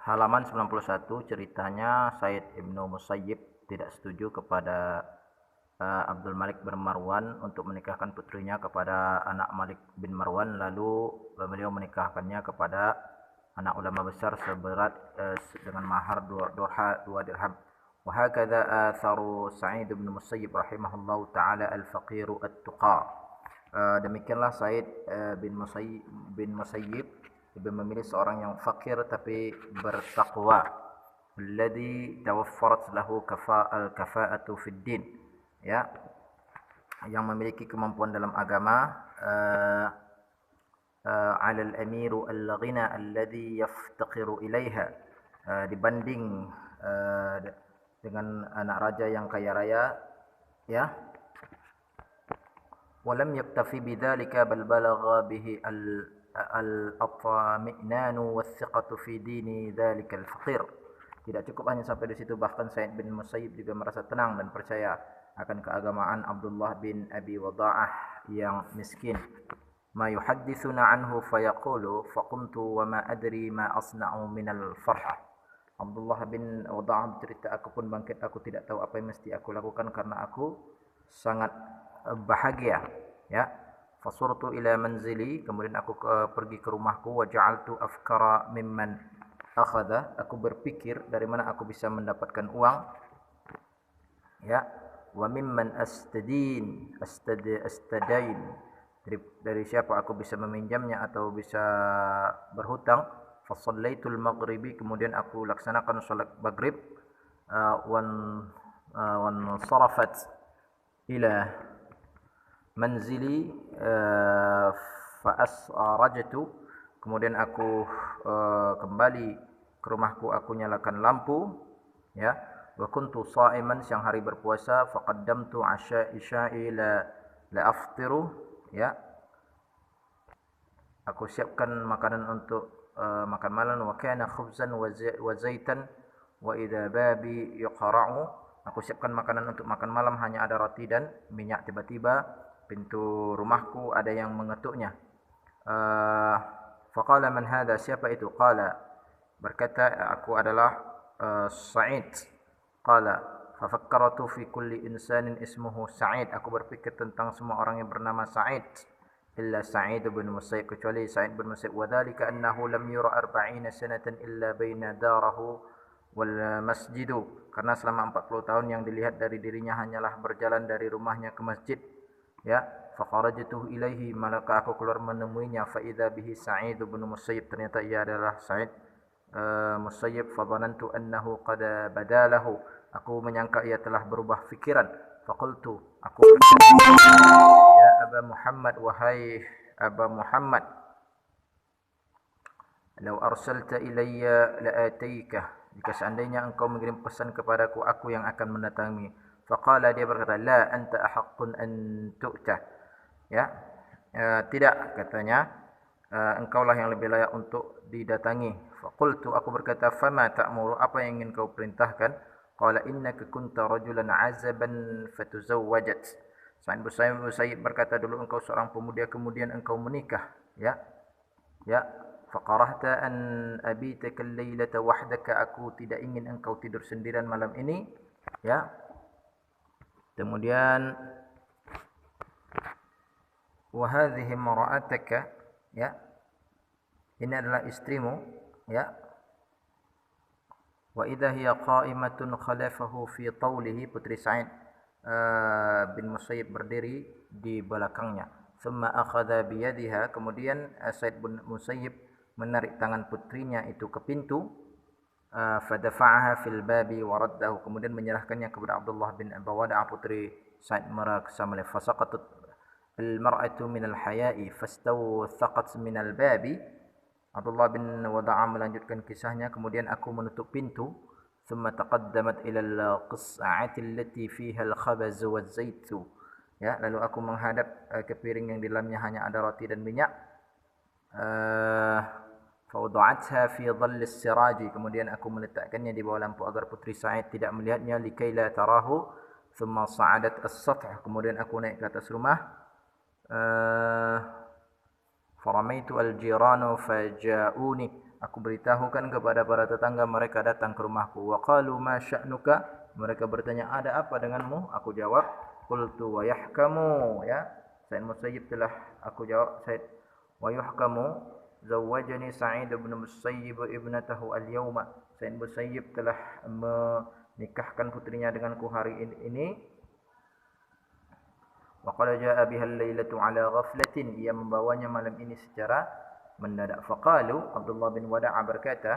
Halaman 91 ceritanya Said Ibnu Musayyib tidak setuju kepada Abdul Malik bin Marwan untuk menikahkan putrinya kepada anak Malik bin Marwan, lalu beliau menikahkannya kepada anak ulama besar seberat dengan mahar 2 dirham. Wa hakadha atharu Sa'id bin Musayyib rahimahullahu taala al-faqir at-tuqa. Demikianlah Said bin Musayyib lebih memilih seorang yang fakir tapi bertakwa, alladhi tawaffarat lahu kafa'atu fid din, ya, yang memiliki kemampuan dalam agama, ala al-amiru al-ghina alladhi yaftaqiru ilaiha, dibanding dengan anak raja yang kaya raya, ya. Walam yaktafi bidzalika bal balagha bihi al-atma'nanu was-siqatu fi dini dzalika al-faqir. Tidak cukup hanya sampai di situ, bahkan Sa'id bin Musayyib juga merasa tenang dan percaya akan keagamaan Abdullah bin Abi Wada'ah yang miskin. Ma yuhaddithuna anhu fayaqulu faqumtu wa ma adri ma asna'u min al-farhah. Abdullah bin Wada'ah bercerita, aku pun bangkit, aku tidak tahu apa yang mesti aku lakukan karena aku sangat bahagia, ya. Fasurtu ila manzili, kemudian aku pergi ke rumahku. Wa ja'altu afkara mimman akhadha, aku berpikir dari mana aku bisa mendapatkan uang, ya. Wa mimman astadain, dari siapa aku bisa meminjamnya atau bisa berhutang. Fasallaitul maghribi, kemudian aku laksanakan salat maghrib. Wan sarafat ila manzili fa asrajtu, kemudian aku kembali ke rumahku, aku nyalakan lampu, ya. Wa kuntu sha'iman, siang hari berpuasa. Faqaddamtu isya'i la aftiru, ya, aku siapkan makanan untuk makan malam. Wa kana khubzan wa zaitan wa idza babi yuqra'u, aku siapkan makanan untuk makan malam, hanya ada roti dan minyak. Tiba-tiba pintu rumahku ada yang mengetuknya. Faqala man hadha, siapa itu? Qala, berkata, aku adalah Sa'id. Qala fafakkartu fi kulli insanin ismuhu Sa'id, aku berpikir tentang semua orang yang bernama Sa'id, illa Sa'id bin Musayyib, kecuali Sa'id bin Musayyib. Wa dhalika annahu lam yura 40 sanatan illa baina darahu wal masjidu, karena selama 40 tahun yang dilihat dari dirinya hanyalah berjalan dari rumahnya ke masjid, ya. Fa kharajtu ilaihi, maka aku keluar menemuinya. Fa idza bihi Sa'id bin Musayyib, ternyata ia adalah Sa'id Musayyib. Fa dhanantu annahu qad badalahu, aku menyangka ia telah berubah fikiran. Fa qultu, aku berkata, ya Aba Muhammad, wahai Aba Muhammad, law arsalta ilayya la ataika, jika seandainya engkau mengirim pesan kepadaku, aku yang akan mendatangi. Faqala, dia berkata, la anta ahaqqun an tu'ta, ya, tidak, katanya, engkaulah yang lebih layak untuk didatangi. Faqultu, aku berkata, fama ta'muru, apa yang ingin kau perintahkan? Qala innaka kunta rajulan azaban fatuzawwajat. Sa'id bin Musayyib berkata, dulu engkau seorang pemuda, kemudian engkau menikah, ya, ya. Faqarahta an abitaka al-lailata wahdaka, aku tidak ingin engkau tidur sendirian malam ini, ya. Kemudian wa hadhihi mar'ataka, ya, ini adalah istrimu, ya. Wa idza hiya qa'imatun khalafahu fi taulihi, putri Sa'id bin Musayyib berdiri di belakangnya. Thumma akhadha biyadiha, kemudian Sa'id bin Musayyib menarik tangan putrinya itu ke pintu. Fadafa'aha fil babi wa raddahu, kemudian menyerahkannya kepada Abdullah bin Abi Wada'ah, putri Sa'id merasa meleh. Fasaqatat al-mar'atu min al-haya'i fastawthaqat min al-babi. Abdullah bin Wada'ah melanjutkan kisahnya, kemudian aku menutup pintu. Thumma taqaddamat ila al-qis'ati allati fiha al-khabaz wa az-zaitu, ya, lalu aku menghadap ke piring yang di dalamnya hanya ada roti dan minyak. Fawada'atha fi dhall as-siraji, kemudian aku meletakkannya di bawah lampu agar putri Sa'id tidak melihatnya. Likai la tarahu. Thumma sa'adat as-sath, kemudian aku naik ke atas rumah. Faramaitu al-jiranu faja'uni, Aku beritahukan kepada para tetangga mereka datang ke rumahku. Wa qalu ma sya'nuka? Mereka bertanya, ada apa denganmu? Aku jawab, qultu wa yahkamu, ya. Said Musayyib telah aku jawab, Said wa yuhkamu zawwajani Sa'id bin Musayyib ibnatahu al-yawma. Said Musayyib telah menikahkan putrinya denganku hari ini. Wa qala jaa biha al-lailatu ala ghaflatin. Ia membawanya malam ini secara mendadak. Faqalu, Abdullah bin Wada'a berkata,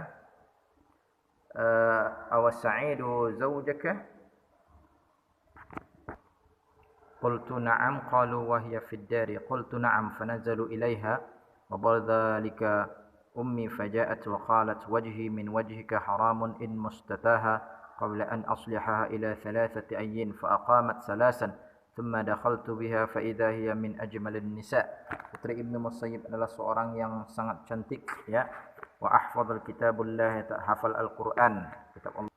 awas Sa'idu zawjaka? Qultu na'am. Qalu wa hiya fid dari. Qultu na'am. Fanazalu ilaiha wa bardhalika ummi faja'at wa qalat wajhi min wajhika haramun in mustataha qabla an aslihaha ila 3 ayyin fa aqamat 3 thumma dakhaltu biha fa idza hiya min ajmalin nisa. Putri Ibnu Musayyib adalah seorang yang sangat cantik, ya. Wa ahfadzul kitabullah, hafal Al-Qur'an, kitab Allah.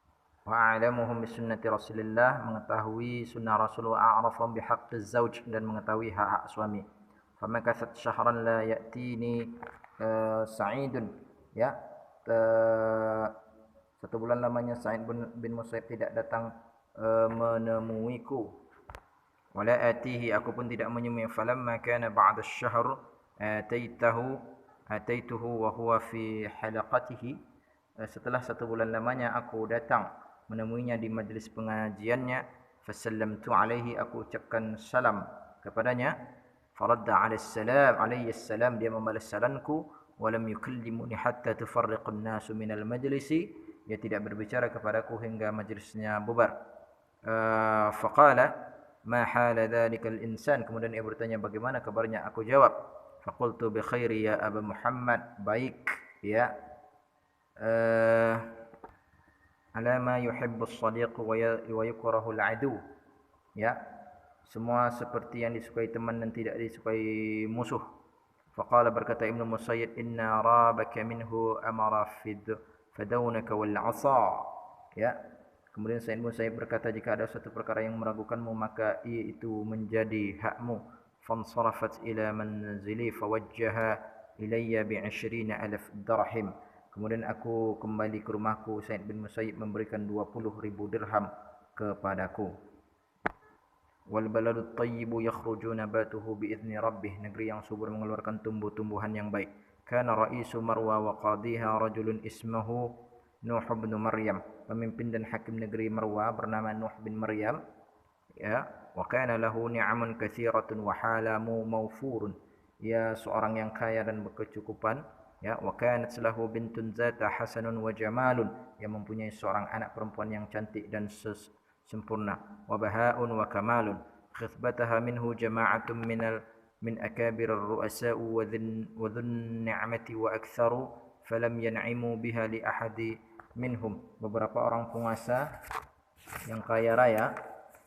Wa a'lamuhum bi sunnati Rasulillah, mengetahui sunnah Rasul, wa a'rafahum bi haqqiz zauj, dan mengetahui hak-hak suami. Famakathat syahran la ya'tini Sa'idun, ya. 1 bulan lamanya Sa'id bin Musayyib tidak datang menemuiku. Wala atihi, aku pun tidak menemui. Falamma kana ba'da asy-syahr ataituhu wa huwa fi halaqatihi. Setelah 1 bulan lamanya aku datang menemuinya di majlis pengajiannya. Fasallamtu alaihi, aku ucapkan salam kepadanya. Faradda alaihi salam, dia membalas salamku. Walam yukallimuni hatta tufarriqun nasu minal majlisi, dia tidak berbicara kepadaku hingga majlisnya bubar. Faqala ma hala dhalikal insan, kemudian ia bertanya bagaimana kabarnya. Aku jawab, faqultu bi khairi ya Aba Muhammad, baik, ya. Ala ma yuhibbu as-sadiq wa yukrahu al-adu, ya. Semua seperti yang disukai teman dan tidak disukai musuh. Faqala, berkata Ibnu Musayyib, inna rabaka minhu amara fadawnaka wal 'asa, ya. Kemudian Sa'id bin Musayyib berkata, jika ada satu perkara yang meragukanmu, maka itu menjadi hakmu. Fansarafat ila manzili fawajjaha ilayya bi 20,000 dirham. Kemudian aku kembali ke rumahku. Sa'id bin Musayyib memberikan 20,000 dirham kepadaku. Wal baladut thayyibu yakhruju nabatuhu bi idzni rabbih, negeri yang subur mengeluarkan tumbuh-tumbuhan yang baik. Kana ra'isu Marwa wa qadiha rajulun ismuhu Nuh bin Maryam, pemimpin dan hakim negeri Marwa bernama Nuh bin Maryam, ya. Wa kana lahu ni'amun katsiratun wa halamu mawfurun, ia seorang yang kaya dan berkecukupan, ya. Wa kanat lahu bintun zata hasanun wa jamalun, ia mempunyai seorang anak perempuan yang cantik dan sempurna. Wa bahaun wa kamalun, khithbataha minhu jama'atun min akabir ar-ru'asa wa dhun ni'mati wa aktsaru falam yan'imu biha li ahadi minhum. Beberapa orang penguasa yang kaya raya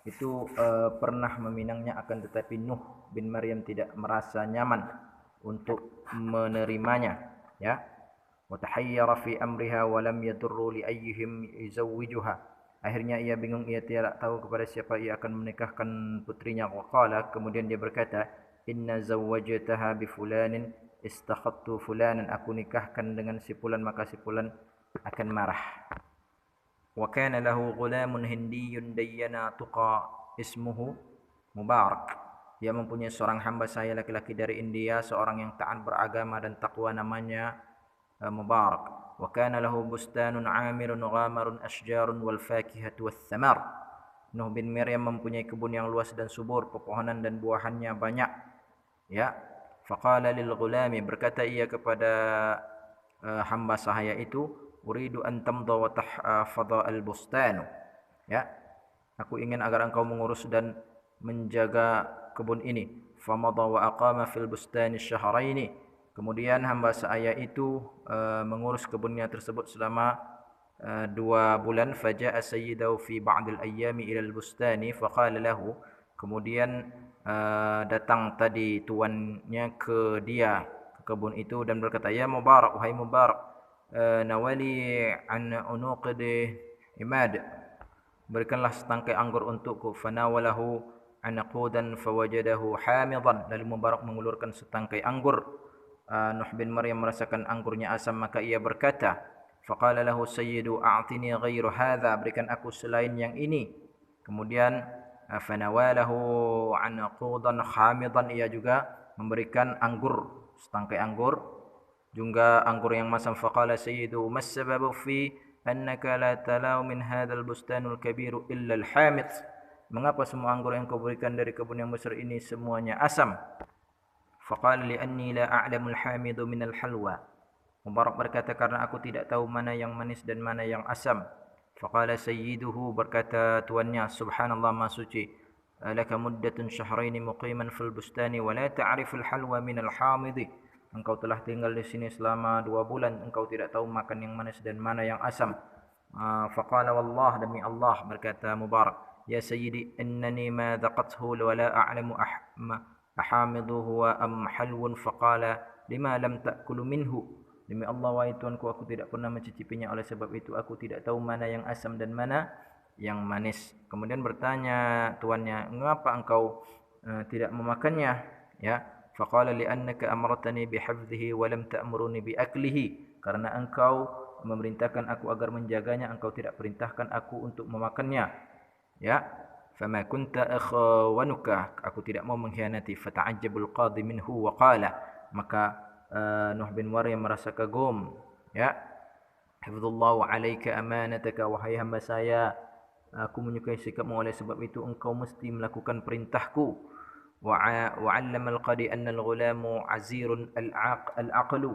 itu pernah meminangnya, akan tetapi Nuh bin Maryam tidak merasa nyaman untuk menerimanya, ya. Wa tahayyara fi amriha wa lam yadurru li ayyihim yuzawwijuha, akhirnya ia bingung, ia tidak tahu kepada siapa ia akan menikahkan putrinya. Wa qala, kemudian dia berkata, inna zawwajtaha bi fulanin istakhattu fulanan, aku nikahkan dengan si fulan maka si fulan akan marah. Wa kana lahu ghulamun hindiyyun dayyana tuqa ismuhu Mubarak, dia mempunyai seorang hamba saya laki-laki dari India, seorang yang taat beragama dan takwa, namanya Mubarak. Wa kana lahu bustanun 'amirun ghamarun ashjarun wal fakihatu wath thamar. Nuh bin Maryam mempunyai kebun yang luas dan subur, pepohonan dan buahannya banyak, ya. Faqala lil ghulami, berkata ia kepada hamba sahaya itu, uridu an tamdha wa tahfadha al bustan, ya, aku ingin agar engkau mengurus dan menjaga kebun ini. Famadha wa aqama fil bustani syahraini, kemudian hamba sahaya itu mengurus kebunnya tersebut selama 2 bulan. Faja'a sayyidahu fi ba'dil ayyami ila al bustani faqala lahu, kemudian datang tadi tuannya ke dia ke kebun itu dan berkata, ya Mubarak, wahai Mubarak, nawali an unuqdi imad, berikanlah setangkai anggur untukku. Fanawalahu anaqudan fawajadahu hamidan, lalu Mubarak mengulurkan setangkai anggur Nuh bin Maryam merasakan anggurnya asam, maka ia berkata, faqala lahu sayyidu a'tini ghairu hadha, berikan aku selain yang ini. Kemudian fanawalahu anqudan khamidan, ia juga memberikan anggur, setangkai anggur, juga anggur yang masam. Faqala sayyidu mas sababu fi annaka la talau min hadzal bustanul kabiru illa al hamid, mengapa semua anggur yang kau berikan dari kebun yang besar ini semuanya asam? Faqala li'anni la a'lamul hamidu minal halwa. Mubarak berkata, karena aku tidak tahu mana yang manis dan mana yang asam. Faqala sayyiduhu, berkata tuannya, subhanallah, maha suci, laka muddatun syahraini muqiman fil bustani wa la ta'riful halwa minal hamidi. Engkau telah tinggal di sini selama 2 bulan, engkau tidak tahu makan yang manis dan mana yang asam. Faqala wallah, demi Allah, berkata Mubarak, ya sayyidi innani ma dhaqathu wa la a'lamu ahamidu huwa am halwun. Faqala lima lam ta'kulu minhu, demi Allah wahai tuanku, aku tidak pernah mencicipinya, oleh sebab itu aku tidak tahu mana yang asam dan mana yang manis. Kemudian bertanya tuannya, mengapa engkau tidak memakannya? Ya, faqala li'annaka amartani bihifdhihi wa lam ta'muruni biaklihi, karena engkau memerintahkan aku agar menjaganya, engkau tidak perintahkan aku untuk memakannya. Ya, fama kunta akhwanuka, aku tidak mau mengkhianati. Fata'ajjabul qadi minhu wa qala, maka Nuh bin Maryam merasa kagum. Ya, hifdzullahu alaika amanataka, wahai hamba saya, aku menyukai sikapmu, oleh sebab itu engkau mesti melakukan perintahku. Wa 'allama al-qadi anna al-ghulamu azirun al-aqlu,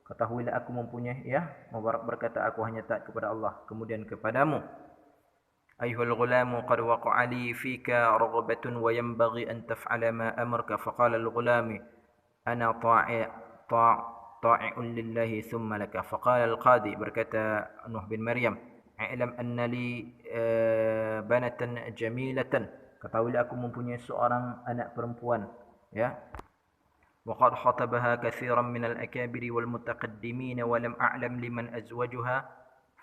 ketahuilah aku mempunyai, ya, Mubarak berkata, aku hanya taat kepada Allah, kemudian kepadamu. Ayuhal ghulamu qad waqa'a li fika ragbatun wa yanbaghi an taf'ala ma amarka. Faqala al-ghulami ana ta'i'un lillahi thumma laka. Faqala al-qadi, berkata Nuh bin Maryam, i'lam anna li banatan jamilatan, ketahuilah aku mempunyai seorang anak perempuan, ya, wa qad khatabaha katsiran min al-akabiri wal mutaqaddimin wa lam a'lam liman azwajuha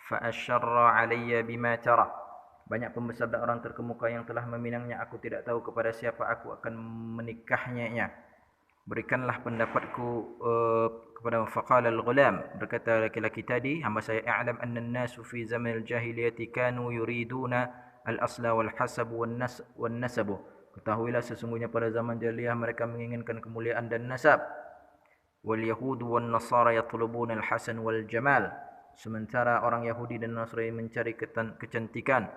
fa asyarra 'alayya bima tara. Banyak pembesar dan orang terkemuka yang telah meminangnya, aku tidak tahu kepada siapa aku akan menikahnya. Berikanlah pendapatku kepada. Faqala al-ghulam, berkata laki-laki tadi, hamba saya, i'lam anna an-nasu fi zaman al-jahiliyati kanu yuriduna al-asla wal hasab wan nasab. Ketahuilah sesungguhnya pada zaman jahiliyah mereka menginginkan kemuliaan dan nasab. Wal yahudu wan nasara yatlubuna al-hasan wal jamal, sementara orang Yahudi dan Nasrani mencari kecantikan.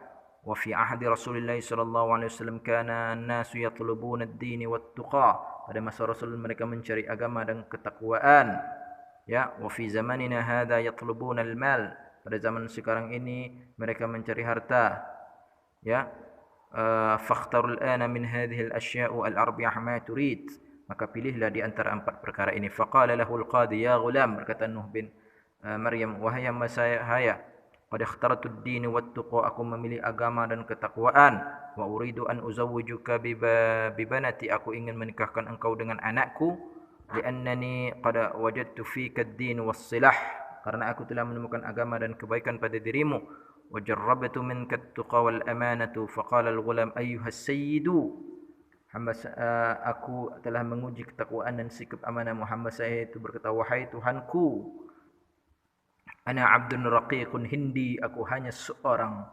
Wa fi ahdi Rasulillah sallallahu alaihi wasallam kana an-nasu yatlubuna ad-din wat-tuqa, pada masa Rasul mereka mencari agama dan ketakwaan. Ya, wa fi zamanina hadha yatlubuna al-mal, pada zaman sekarang ini mereka mencari harta. Ya, fakhtarul ana min hadhihi al-asya'i al-arba'ah ma turid, maka pilihlah di antara 4 perkara ini. Faqala lahu al-qadi ya ghulam, berkata Nuh bin Maryam, wahai hamba saya, qad ikhtartu ad-din wat-tuqa, aku memilih agama dan ketakwaan. Wa uridu an uzawwijuka bi banati, aku ingin menikahkan engkau dengan anakku. Li'annani qad wajadtu fika ad-din was-silah, karena aku telah menemukan agama dan kebaikan pada dirimu. Wa jarrabtu minka at-tuqa wal amanatu. Faqala al-ghulam ayyuhas sayyidu, aku telah menguji ketakwaan dan sikap amanah. Muhammad saya itu berkata, wahai Tuhanku, ana abdun raqiqun hindi, aku hanya seorang,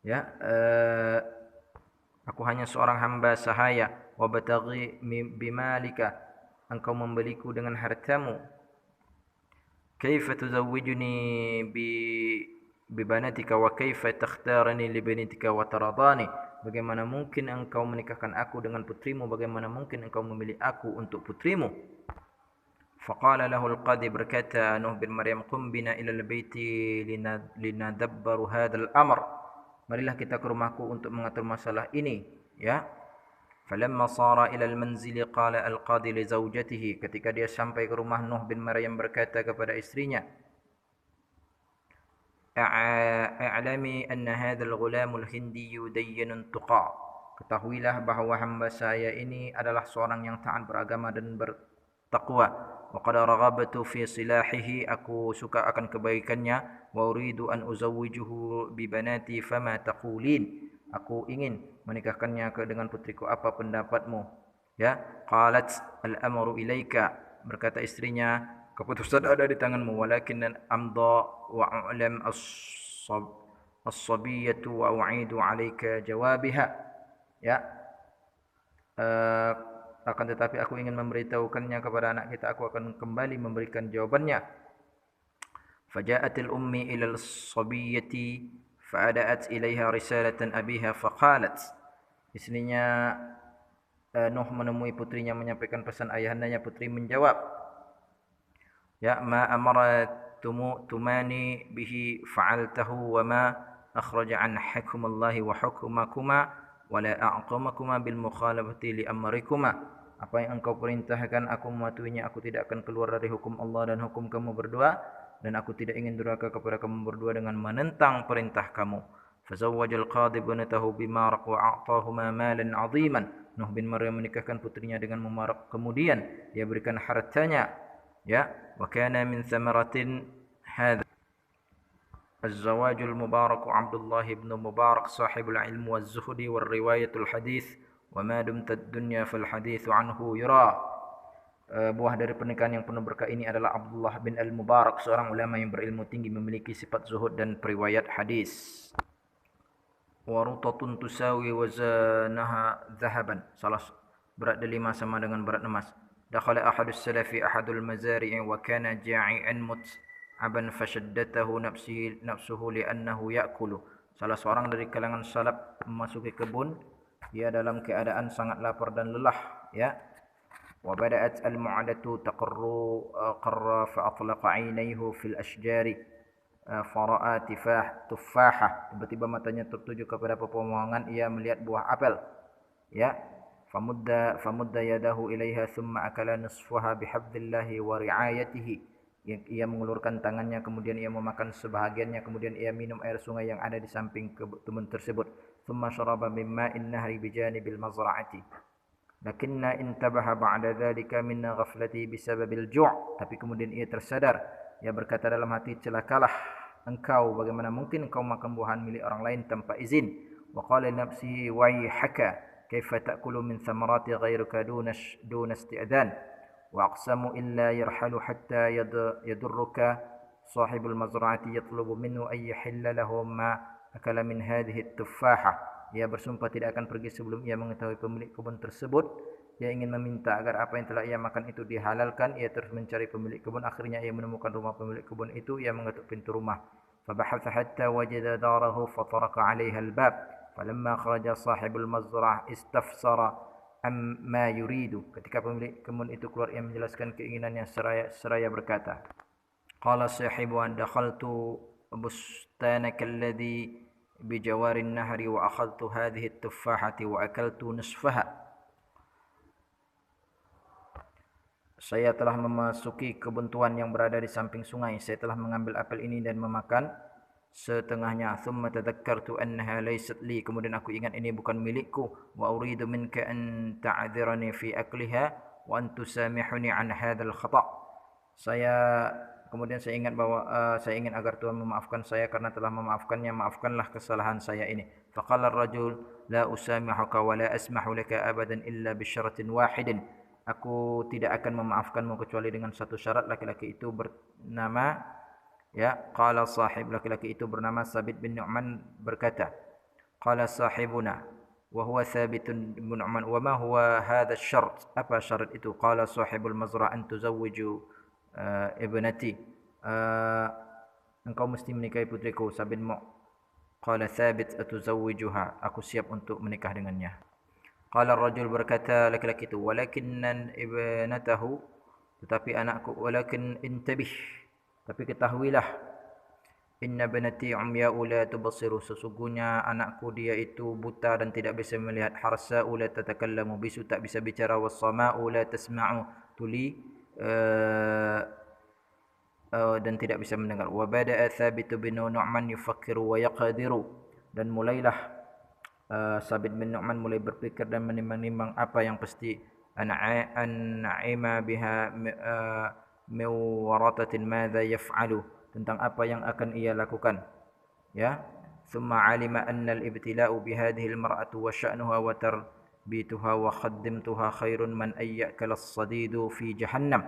ya, aku hanya seorang hamba sahaya. Wa bataghi bimalika, engkau membeliku dengan hartamu. Kaifa tuzawwijuni bi banatika wa kaifa takhtarani li banatika wa taradani, bagaimana mungkin engkau menikahkan aku dengan putrimu, bagaimana mungkin engkau memilih aku untuk putrimu. Faqala lahu al-qadi, berkata Nuh bin Maryam, qum bina ila al-baiti linadabbaru hadzal amr, marilah kita ke rumahku untuk mengatur masalah ini. Ya, falamma sara ila al-manzil qala al-qadi li zawjatihi, ketika dia sampai ke rumah, Nuh bin Maryam berkata kepada istrinya, a'lami anna hadzal ghulamul hindiyyu dayyinun tuqa, ketahuilah bahawa hamba saya ini adalah seorang yang taat beragama dan bertakwa. Wa qad raghabtu fi silahihi, aku suka akan kebaikannya. Wa uridu an uzawwijuhu bi banati fama taqulin, aku ingin menikahkannya dengan putriku, apa pendapatmu? Ya, qalat al-amru ilaika, berkata istrinya, keputusan ada di tanganmu. Walakin amda wa a'lam as-sabiyyatu wa u'idu 'alaika jawabiha. Ya. Akan tetapi aku ingin memberitahukannya kepada anak kita, aku akan kembali memberikan jawabannya. Faja'atil ummi ila as-sabiyyati fa'ada'at ilaiha risalatan abiha faqalat. Istrinya Nuh menemui putrinya menyampaikan pesan ayahandanya. Putri menjawab, ya ma tumani bihi fa'altahu wa ma akhraja an hukmillahi wa hukmakuma wa la a'qamakuma bil mukhalafati li amrikuma. Apa yang engkau perintahkan aku mematuhinya, aku tidak akan keluar dari hukum Allah dan hukum kamu berdua, dan aku tidak ingin durhaka kepada kamu berdua dengan menentang perintah kamu. Fazawwajal qadi ibnatahu bimaraq wa a'tahuma malan 'aziman. Nuh bin Maryam menikahkan putrinya dengan Mumaraq, kemudian dia berikan hartanya. Ya, wa kana min thamaratin hadha الزواج المبارك عبد الله بن مبارك صاحب العلم والزهد والرواية الحديث وما دمت الدنيا فالحديث عنه يرى. Buah dari pernikahan yang penuh berkah ini adalah Abdullah bin Al-Mubarak, seorang ulama yang berilmu tinggi, memiliki sifat zuhud dan periwayat hadis. Warutatun tusawi wazanaha zahaban. Salah berat delima sama dengan berat emas. Dakhala ahadus salafi ahadul mazari'i wa kana ja'ian mut'aban fashaddatahu nafsuhu li'annahu ya'kulu. Salah seorang dari kalangan salaf memasuki kebun, dia dalam keadaan sangat lapar dan lelah, ya. Wa bada'at al-mu'adatu qarra fa atlaqa 'ainayhi fil ashjari fara'a tuffahah. Tiba-tiba matanya tertuju kepada pepohonan, ia melihat buah apel, ya. Famudda yadahu ilaiha thumma akala nisfaha bihabdillahi wa ri'ayatihi. Ia mengulurkan tangannya, kemudian ia memakan sebahagiannya, kemudian ia minum air sungai yang ada di samping kebun tersebut. Thumma syaraba min ma'in nahri bijanibil mazra'ati. Lakinna intabaha ba'da dhalika min ghaflati bisababil ju'. Tapi kemudian ia tersadar, ia berkata dalam hati, celakalah engkau, bagaimana mungkin engkau makan buahan milik orang lain tanpa izin. Wa qala nafsihi wayhaka kaifa ta'kulu min thamarati ghayrika duna isti'dan. Wa aqsamu illa yarhalu hatta yadurruka sahibul mazra'ati yatlubu minhu ay yahilla lahu ma akala min hadhihi at-tuffahah. Ia bersumpah tidak akan pergi sebelum ia mengetahui pemilik kebun tersebut. Ia ingin meminta agar apa yang telah ia makan itu dihalalkan. Ia terus mencari pemilik kebun. Akhirnya ia menemukan rumah pemilik kebun itu. Ia mengetuk pintu rumah. Fabahatha hatta wajada darahu fataraka 'alaiha al-bab. Falamma kharaja sahibul mazra'ah istafsara amma yuridu. Ketika pemilik kebun itu keluar, ia menjelaskan keinginannya seraya berkata, qala sahibu an dakhaltu bustanaka alladhi bijawarin nahri wa akhadtu hadhihi at-tuffahati wa akaltu nisfaha. Saya telah memasuki kebun tuan yang berada di samping sungai. Saya telah mengambil apel ini dan memakan setengahnya. Thumma tadhakkartu annaha laysat li. Kemudian aku ingat ini bukan milikku. Wa uridu minka an ta'dzirani fi akliha wa an tusamihuni an hadzal khata'. Kemudian saya ingat bahwa saya ingin agar Tuhan memaafkan saya karena telah memaafkannya. Maafkanlah kesalahan saya ini. Faqala ar-rajul la usamihuka wa la asmahu laka abadan illa bi syaratin wahidin. Aku tidak akan memaafkanmu kecuali dengan satu syarat. Laki-laki itu bernama, ya, qala sahib, laki-laki itu bernama Sabit bin Nu'man berkata, qala sahibuna wa huwa Thabit bin Nu'man wa ma huwa hadha asy-syart? Apa syarat itu? Qala sahibul mazra' an tuzawwiju ibnati, engkau mesti menikahi putriku. Sabit qala Thabit atuzawwijuha, aku siap untuk menikah dengannya. Qala ar-rajul, berkata laki-laki itu, walakinna ibnatahu, tetapi anakku, walakin intabih, tapi ketahuilah, inna ibnati umya'u la tubsiru, sesungguhnya anakku dia itu buta dan tidak bisa melihat. Harsa'u la tatakallamu, bisu tak bisa bicara. Was-sama'u la tasma'u, tuli dan tidak bisa mendengar. Wa bada'a Thabit bin Nu'man yufakkiru wa yaqdiru, dan mulailah Sabit bin Nu'man mulai berpikir dan menimbang-nimbang apa yang pasti an'ima biha miwaratatin madza yaf'alu, tentang apa yang akan ia lakukan, ya. Thumma 'alima anna al-ibtila'u bi hadhihi al-mar'atu wa sya'nuha wa tarbituha wa khaddimtuha khairun man ayyakala as-sadidu fi jahannam.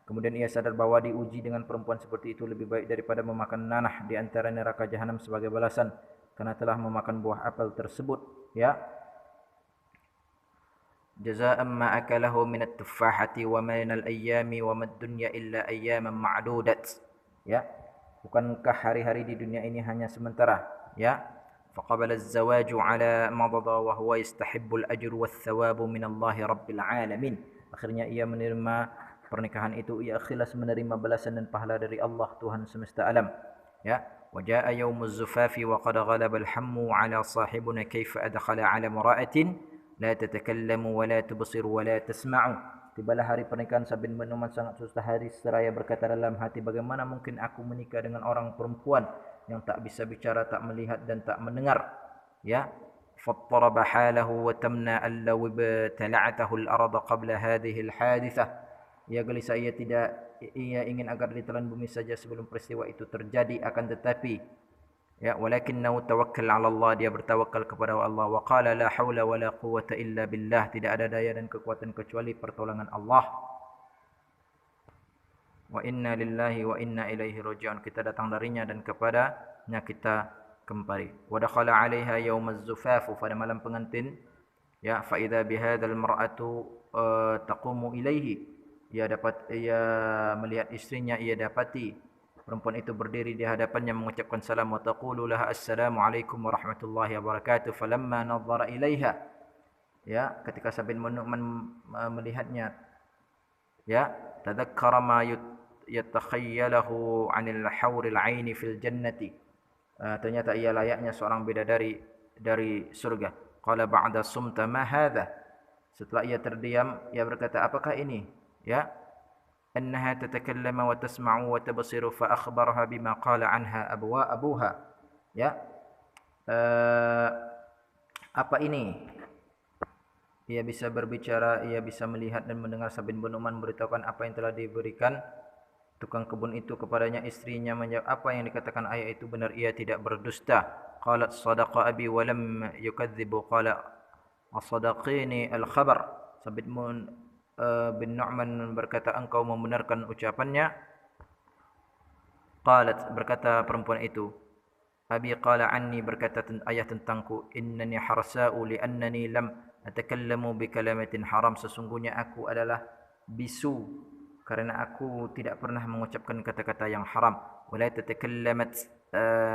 Kemudian ia sadar bahwa diuji dengan perempuan seperti itu lebih baik daripada memakan nanah di antara neraka jahanam sebagai balasan karena telah memakan buah apel tersebut, ya. Jazaa'an ma akalahu min at-tuffahati wa min al-ayyami wa mad dunya illa ayyaman ma'dudat. Ya. Bukankah hari-hari di dunia ini hanya sementara, ya? Faqabala az-zawaju ala madada wa huwa yastahibbu al-ajru wath-thawabu min Allah rabbil alamin. Akhirnya ia menerima pernikahan itu, ia ikhlas menerima balasan dan pahala dari Allah Tuhan semesta alam, ya. Wa jaa yaumuz zufafi wa qad ghalaba al-hammu ala sahibuna kaifa adkhala ala mara'atin la tatakallamu wa la tubsiru wa la tasma'u. Tibalah hari pernikahan Sabit bin Nu'man sangat susah hari seraya berkata dalam hati, bagaimana mungkin aku menikah dengan orang perempuan yang tak bisa bicara, tak melihat dan tak mendengar, ya. Fattaraba halahu wa tamna an law ibtala'atahu al-ardh qabla hadhihi al-hadithah. Ia gelisah, ia ingin agar ditelan bumi saja sebelum peristiwa itu terjadi, akan tetapi, ya, walakinnahu tawakkal 'ala Allah, dia bertawakal kepada Allah. Wa qala la haula wa la quwwata illa billah, tidak ada daya dan kekuatan kecuali pertolongan Allah. Wa inna lillahi wa inna ilaihi raji'un, kita datang darinya dan kepadanya kita kembali. Wa dakhala 'alaiha yaumaz zufaf, pada malam pengantin, ya, fa idza bihadzal mar'atu taqumu ilaihi, ia melihat istrinya, ia dapati perempuan itu berdiri di hadapannya mengucapkan salam, wa taqulu laha assalamu alaikum warahmatullahi wabarakatuh. Falamma nadhara ilaiha, ya, ketika Sabit bin Nu'man melihatnya, ya, tadzakkara ma yatakhayyalahu 'anil hawril 'aini fil jannati, ternyata ia layaknya seorang bidadari dari surga. Qala ba'da sumta ma hadha, setelah ia terdiam, ia berkata, apakah ini, ya. أنها تتكلم وتسمع وتبصر فأخبرها بما قال عنها أبوها, ya. Apa ini? Ia bisa berbicara, ia bisa melihat dan mendengar. Sabit bin Nu'man memberitahukan apa yang telah diberikan tukang kebun itu kepadanya. Istrinya menjawab, apa yang dikatakan ayah itu benar, ia tidak berdusta. Qalat sadaqa abi wa lam yukadzibu. Qala asadaqini al-khabar. Sabit bin Nu'man berkata, engkau membenarkan ucapannya. Qalat, berkata perempuan itu, abi qala anni, berkata ayah tentangku, innani harsa'u li'annani lam atakallamu bi kalamatin haram, sesungguhnya aku adalah bisu karena aku tidak pernah mengucapkan kata-kata yang haram. Wala tatakallamat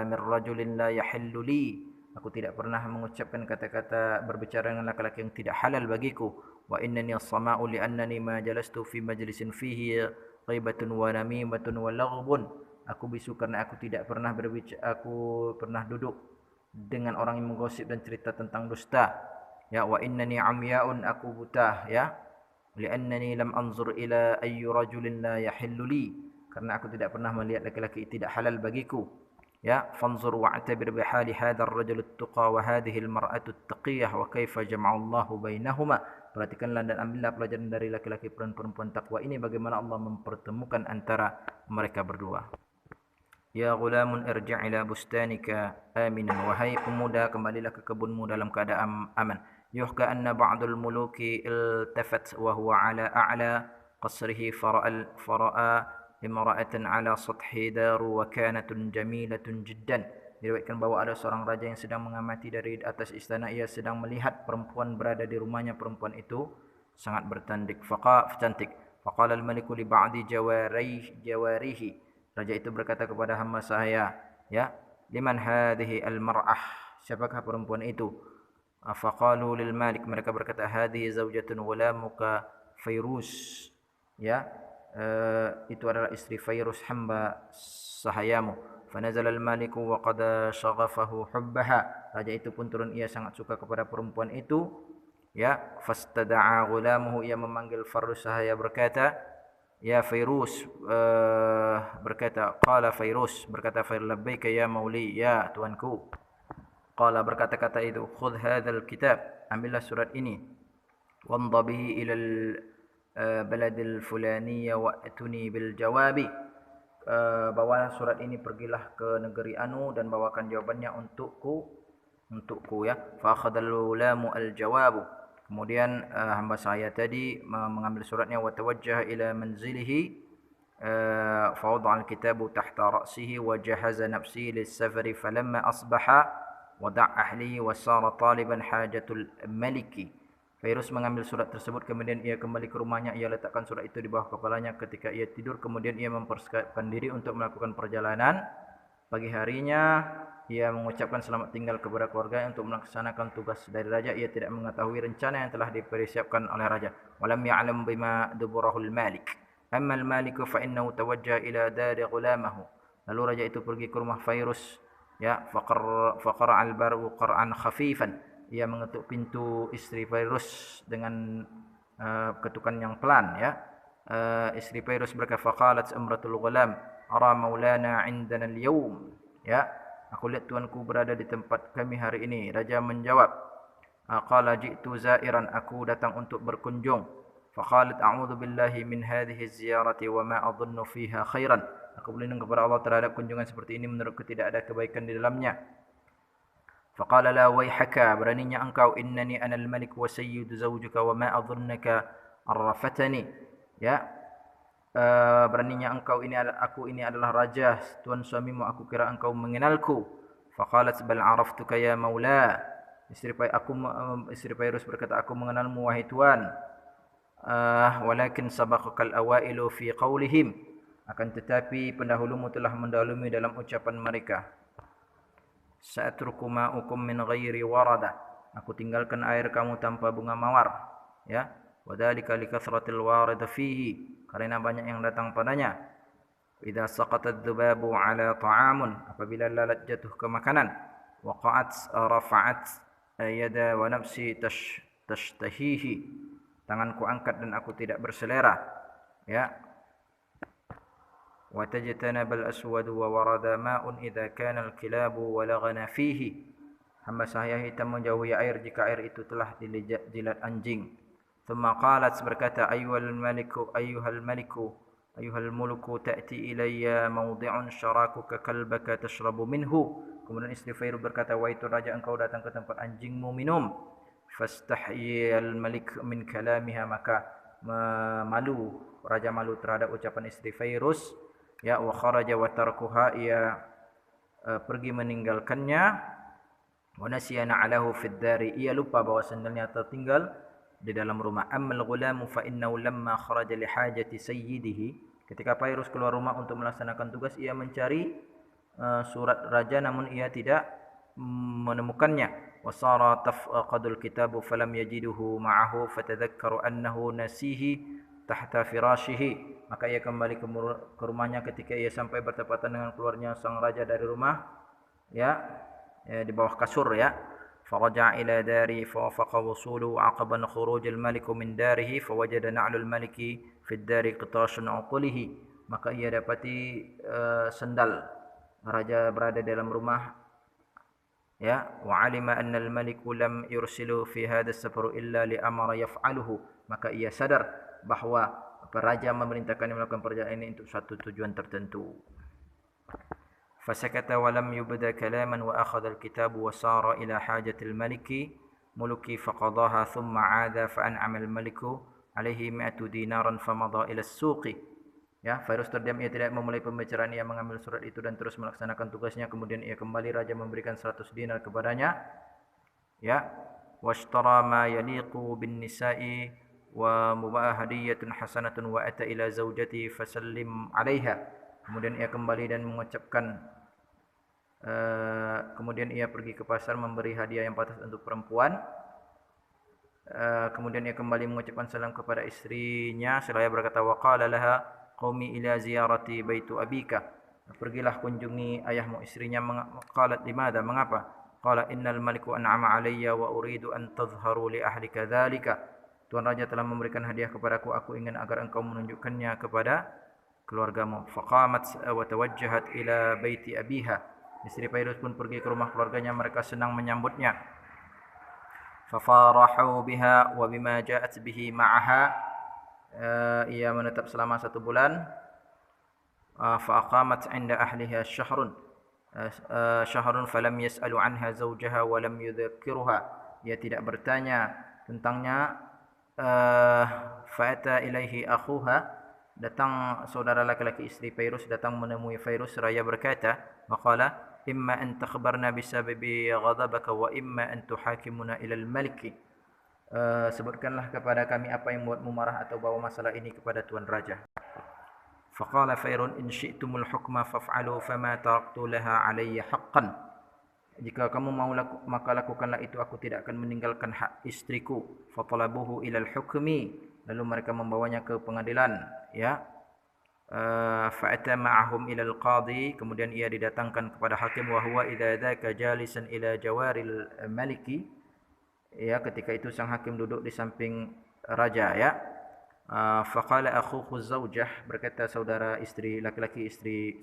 min rajulin la yahillu li, aku tidak pernah mengucapkan kata-kata berbicara dengan laki-laki yang tidak halal bagiku. Wa innani as-sama'u li'annani ma jalastu fi majlisin fihi ghibatun wa namimatun wa laghbun. Aku bisu karena aku tidak pernah berbicara, aku pernah duduk dengan orang yang menggosip dan cerita tentang dusta. Ya, wa innani amya'un, aku buta, ya. Li'annani lam anzur ila ayyi rajulin la yahillu li, karena aku tidak pernah melihat laki-laki tidak halal bagiku. Ya, fanzur wa'tabir bihali hadzal rajul at-tuqa wa hadhihi al-mar'atu at-taqiyah wa kaifa jama'a Allahu bainahuma. Perhatikanlah dan ambillah pelajaran dari laki-laki dan perempuan takwa ini, bagaimana Allah mempertemukan antara mereka berdua. Ya ghulamun irji' ila bustanika aminan, wahai pemuda, kembalilah ke kebunmu dalam keadaan aman. Yuhka anna ba'dul muluki iltafat wa huwa ala a'la qasrihi fara'a imra'atan ala sathi daru wa kanatun jamilatun jiddan. Diriwayatkan bahwa ada seorang raja yang sedang mengamati dari atas istana. Ia sedang melihat perempuan berada di rumahnya. Perempuan itu sangat cantik. Faqala al-maliku li ba'di jawarihi. Raja itu berkata kepada hamba saya, ya, liman hadhihi al-mar'ah, siapakah perempuan itu? Faqalu lil malik, mereka berkata, hadhihi zawjatun ghulamuka Fairuz, ya, itu adalah istri Fairuz, hamba sahayamu. Fanazala al-maliku wa qad shaghafahu hubbaha. Raja itu pun turun, ia sangat suka kepada perempuan itu, ya. Fastada'a ghulamuhu, ia memanggil Fairuz sahaya, berkata, ya Fairuz, berkata, qala Fairuz, berkata Fairuz, labbaika ya mauli, ya tuanku. Qala, berkata-kata itu, khudh hadzal kitab, ambillah surat ini, wamdha bihi ila al-baladil fulaniyya wa'tuni bil jawabi. Bawalah surat ini, pergilah ke negeri anu dan bawakan jawabannya untukku, ya. Fa akhadhal ulamu al-jawabu, kemudian hamba saya tadi mengambil suratnya, wa tawajjaha ila manzilihi, فوضع الكتاب تحت رأسه وجهز نفسه للسفر فلما أصبح ودع أهله وصار طالبا حاجة الملك. Fairuz mengambil surat tersebut, kemudian ia kembali ke rumahnya. Ia letakkan surat itu di bawah kepalanya ketika ia tidur. Kemudian ia mempersiapkan diri untuk melakukan perjalanan. Pagi harinya ia mengucapkan selamat tinggal kepada keluarga untuk melaksanakan tugas dari raja. Ia tidak mengetahui rencana yang telah dipersiapkan oleh raja. Walam ya'lam bima duburahul malik. Amma al-maliku fa innahu tawajjaha ila dari ghulamahu. Lalu raja itu pergi ke rumah Fairuz, ya, faqara al-baru qara'an khafifan. Ia mengetuk pintu istri Fairuz dengan ketukan yang pelan, ya. Istri Fairuz berkata, faqalat amratul ghulam ara maulana indana al-yawm, ya, aku lihat tuanku berada di tempat kami hari ini. Raja menjawab, qala ji'tu zairan, aku datang untuk berkunjung. Faqalat a'udzu billahi min hadhihi az-ziyarati wa ma adhunnu fiha khairan. Aku berlindung kepada Allah terhadap kunjungan seperti ini, menurutku tidak ada kebaikan di dalamnya. Faqala la wayhaka, beraninya engkau, innani anal malik wa sayyidu zawjuka wa ma adhunnaka arrafatani, ya, beraninya engkau, aku ini adalah raja, tuan suamimu, aku kira engkau mengenalku. Faqalat bal araftuka ya maula, istri Fairuz berkata, aku mengenalmu wahai tuan. Walakin sabaqakal awailu fi qawlihim, akan tetapi pendahulumu telah mendahului dalam ucapan mereka. Sa'atruku ma'ukum min ghairi warada, aku tinggalkan air kamu tanpa bunga mawar, ya. Wadzalika likathratil warid fihi, karena banyak yang datang padanya. Idza saqata adz-dzubabu 'ala ta'amun, apabila lalat jatuh ke makanan. Waqa'at rafa'at yada wa nafsi tashtahihi, tanganku angkat dan aku tidak berselera, ya. وتجتنب الأسود وورد ماء إذا كان الكلاب ولغنا فيه, hamba sahaya hitam menjauhi air jika air itu telah jilat anjing. Thumma qalat, berkata, ayyuhal muluku ta'ti ilayya mawdi'un syarakuka kalbaka tashrabu minhu. Kemudian istri Fairuz berkata, wahai itu raja, engkau datang ke tempat anjingmu minum. Fastahyal malik min kalamiha, maka raja malu terhadap ucapan istri Fairuz, ya. Wa kharaja wa tarkuha, ia pergi meninggalkannya. Wa nasiya na'lahu fid dari, ia lupa bahwa sandalnya tertinggal di dalam rumah. Ammal ghulamu fa innahu lamma kharaja li hajati sayyidihi, ketika Fairuz keluar rumah untuk melaksanakan tugas, ia mencari surat raja namun ia tidak menemukannya. Wasara tafqadul kitabu falam yajiduhu ma'ahu fatadhakkaru annahu nasihi tahta firashihi, maka ia kembali ke rumahnya. Ketika ia sampai bertepatan dengan keluarnya sang raja dari rumah, ya, di bawah kasur, ya. Faraja ila dari fawafaqa wusulu aqaban khuruj al-malik min darihi fawajada na'lul maliki fi ad-dari qitashan uqulihi, maka ia dapati sendal raja berada dalam rumah, ya. Wa alima anna al-maliku lam yursilu fi hadha as-safar illa li amara yaf'aluhu, maka ia sadar bahwa raja memerintahkan dia melakukan perjalanan ini untuk satu tujuan tertentu. Fasakata wa lam yubda kalaman wa akhadha al-kitab wa sara ila hajatil maliki muluki faqadaha thumma 'ada fa an'ama al-maliku alaihi 100 dinaran famada ila as-suqi, ya. Fairuz terdiam, ia tidak memulai pembicaraan, ia mengambil surat itu dan terus melaksanakan tugasnya. Kemudian ia kembali, raja memberikan 100 dinar kepadanya, ya. Washtara ma yaliqu bin nisa'i wa mubah hadiyatun hasanatun wa ata ila zaujati fasallim 'alaiha. Kemudian ia kembali dan mengucapkan, kemudian ia pergi ke pasar memberi hadiah yang pantas untuk perempuan. Kemudian ia kembali mengucapkan salam kepada istrinya seraya berkata, wa qala laha qaumi ila ziyarati baitu abika, pergilah kunjungi ayahmu. Istrinya qalat limadha, mengapa? Qala innal maliku an'ama alayya wa uridu an tadhharu li ahlika dzalika, tuan raja telah memberikan hadiah kepadaku, aku ingin agar engkau menunjukkannya kepada keluargamu. Faqamat wa tawajjahat ila baiti abiha, istri Fairuz pun pergi ke rumah keluarganya, mereka senang menyambutnya. Fafarahu biha wa bima ja'at bihi ma'aha, ia menetap selama 1 bulan. Faqamat 'inda ahliha syahrun falam yas'alu 'anha zawjaha wa lam yudhakkiruha, ia tidak bertanya tentangnya. Fa'ata ilaihi akhuha, Datang saudara laki-laki istri Fairuz datang menemui Fairuz seraya berkata, "Maqala imma an takhbarna bisababi ghadabaka wa imma an tuhakimuna ila al-malik." Sebutkanlah kepada kami apa yang membuatmu marah atau bawa masalah ini kepada tuan raja. Faqala Fairun in syi'tumul hukma faf'alu fama taraktu laha alayya haqqan. Jika kamu mau maka lakukanlah itu, aku tidak akan meninggalkan hak istriku. Fatalabuhu ilal hukmi, lalu mereka membawanya ke pengadilan, ya. Fa'ata ma'ahum ilal qadi, kemudian ia didatangkan kepada hakim, wa huwa idza dzaka jalisan ila jawaril maliki, ya, ketika itu sang hakim duduk di samping raja, ya. Faqala akhuhu zaujah, berkata saudara laki-laki istri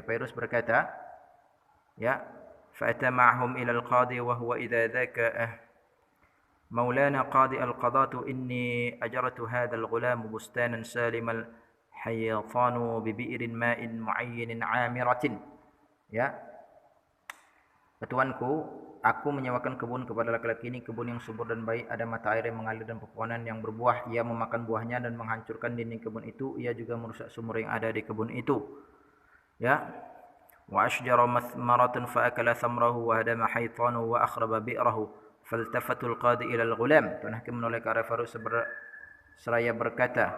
Fairuz berkata, ya, fa'ata ma'hum ila al-qadi wa huwa idza dzaka maulana qadi al-qadatu inni ajartu hadha al-ghulam bustanan salimal hayatanu bi bi'rin ma'in mu'ayyin 'amiratin. Ya, tuanku, aku menyewakan kebun kepada laki-laki ini, kebun yang subur dan baik, ada mata air yang mengalir dan pepohonan yang berbuah. Ia memakan buahnya dan menghancurkan dinding kebun itu. Ia juga merusak sumur yang ada di kebun itu. Ya. Wa ashjara mathmaratan fa akala thamrahu wa hadama haytanahu wa akhraba bi'rahu. Faltafatul qadi ila al-ghulam. Tuan hakim menoleh ke arah Fairuz seraya berkata,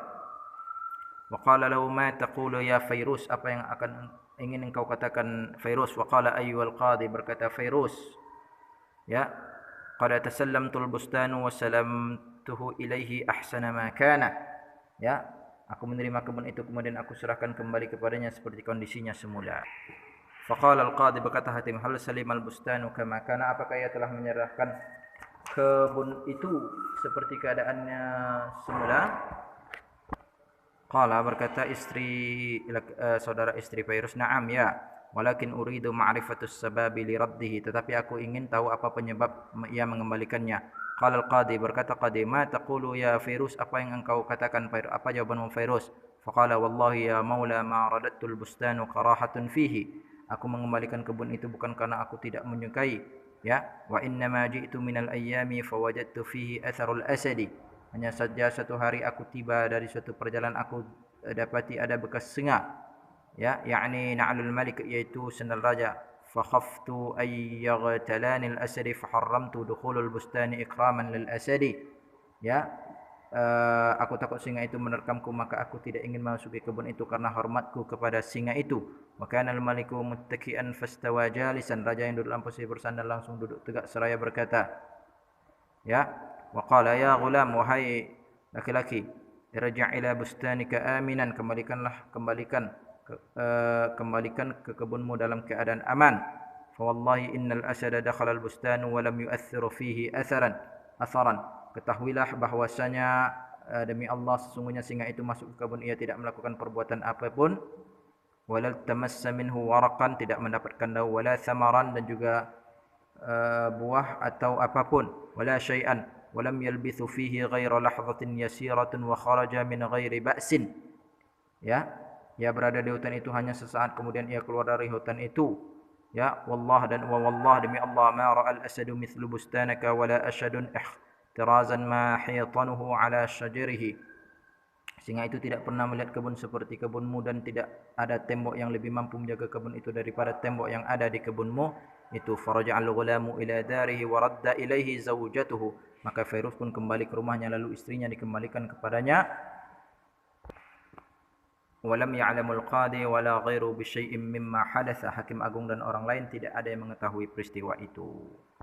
wa qala lahu ma taqulu ya Fairuz, apa yang ingin engkau katakan Fairuz? Wa qala ayyuhal qadi, berkata Fairuz, ya, qad tasallamtul bustanu wa salamtuhu ilaihi ahsana ma kana. Ya, aku menerima kebun itu kemudian aku serahkan kembali kepadanya seperti kondisinya semula. Faqala al-qadi, berkata hakim, hal salimal bustanu kama kana, apakah ia telah menyerahkan kebun itu seperti keadaannya semula? Qala, berkata saudara istri Fairuz, na'am, ya, walakin uridu ma'rifatus sababi li raddihi, tetapi aku ingin tahu apa penyebab ia mengembalikannya. Qala al-qadi, berkata qadi, ma taqulu ya Fairuz, apa yang engkau katakan Fairuz, apa jawabanmu Fairuz? Faqala wallahi ya maula ma radattul bustanu karahatun fihi, aku mengembalikan kebun itu bukan karena aku tidak menyukai, ya, wa inna ma ji'tu minal ayyami fawajadtu fihi atharul asadi, hanya saja satu hari aku tiba dari suatu perjalanan, aku dapati ada bekas singa, ya, yakni na'lul malik, yaitu sandal raja. Fa khaftu ay yaghtalani al-asadi fa harramtu dukhulul bustani ikraman lil asadi. Ya, aku takut singa itu menerkamku, maka aku tidak ingin memasuki kebun itu karena hormatku kepada singa itu. Wa kana al-maliku muttaki'an fastawa jalisan, raja yang duduk dalam posisi bersandar langsung duduk tegak seraya berkata, ya, wa qala ya ghulam, wahai laki-laki, irji' ila bustanika aminan, kembalikan ke kebunmu dalam keadaan aman. Fa wallahi innal asada dakhala al bustan wa lam yu'aththir fihi atharan. Ketahuilah bahwasanya demi Allah, sesungguhnya singa itu masuk ke kebun, ia tidak melakukan perbuatan apapun. Walal tamassa minhu waraqan, tidak mendapatkan daun, wala thamaran, dan juga buah atau apapun, wala syai'an, walam yalbithu fihi ghaira lahzatin yasiratin wa kharaja min ghairi ba'sin. Ya, ia berada di hutan itu hanya sesaat, kemudian ia keluar dari hutan itu. Ya, wallah, dan wallah, demi Allah, ma ra'al asadu mithlu bustanaka wala asyadun ihtirazan ma hitanuhu ala syajarihi. Singa itu tidak pernah melihat kebun seperti kebunmu, dan tidak ada tembok yang lebih mampu menjaga kebun itu daripada tembok yang ada di kebunmu itu. Faraja'al ghulamu ila darihi wa radda ilaihi zawjatuhu, maka Fairuz pun kembali ke rumahnya, lalu istrinya dikembalikan kepadanya. Walam ya'lamul qadi wala ghairu bi syai'in mimma hadatsa, hakim agung dan orang lain tidak ada yang mengetahui peristiwa itu.